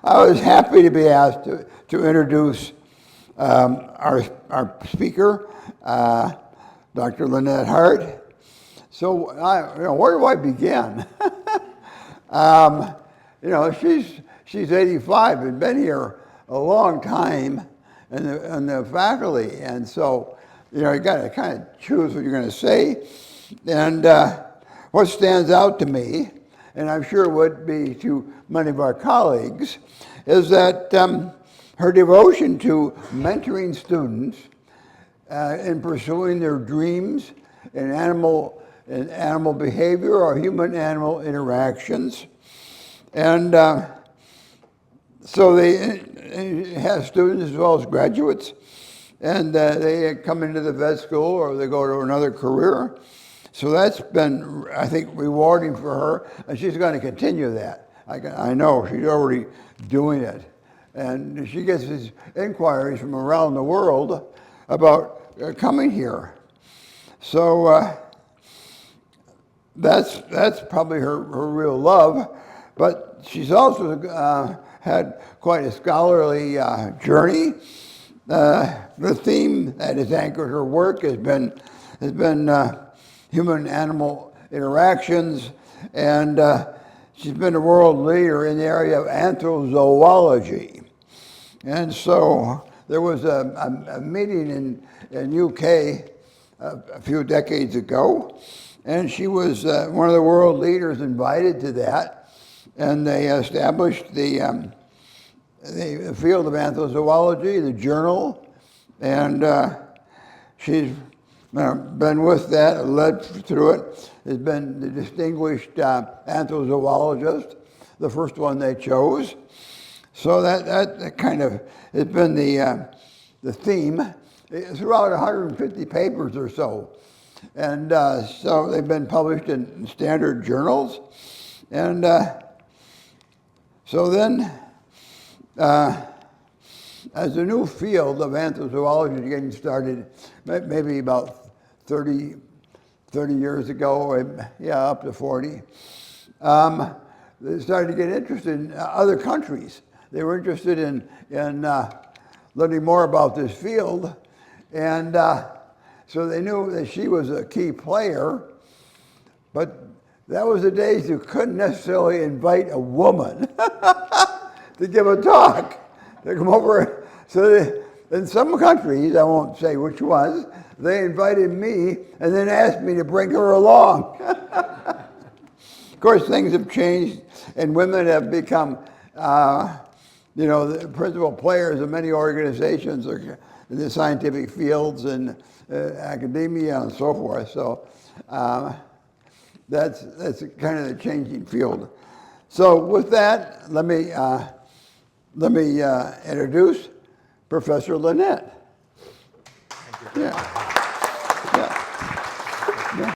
I was happy to be asked to introduce our speaker, Dr. Lynette Hart. So, where do I begin? She's 85 and been here a long time in the faculty, and so you got to kind of choose what you're going to say. And what stands out to me, and I'm sure would be to many of our colleagues, is that her devotion to mentoring students in pursuing their dreams in animal behavior or human-animal interactions. And so they have students as well as graduates, and they come into the vet school or they go to another career. So that's been, I think, rewarding for her, and she's going to continue that. I know she's already doing it. And she gets these inquiries from around the world about coming here. So that's probably her real love. But she's also had quite a scholarly journey. The theme that has anchored her work has been human-animal interactions, and she's been a world leader in the area of anthrozoology. And so there was a meeting in UK a few decades ago, and she was one of the world leaders invited to that, and they established the field of anthrozoology, the journal, and she's been with that, led through it, has been the distinguished anthrozoologist, the first one they chose. So that kind of has been the theme throughout 150 papers or so. And so they've been published in standard journals. And so then, as a new field of anthrozoology is getting started, maybe about 30 years ago, up to 40, they started to get interested in other countries. They were interested in learning more about this field, and so they knew that she was a key player, but that was the days you couldn't necessarily invite a woman to give a talk, to come over. So in some countries, I won't say which ones, they invited me and then asked me to bring her along. Of course, things have changed, and women have become, the principal players of many organizations in the scientific fields and academia and so forth. So that's kind of the changing field. So with that, let me introduce Professor Lynette. Thank you. Yeah.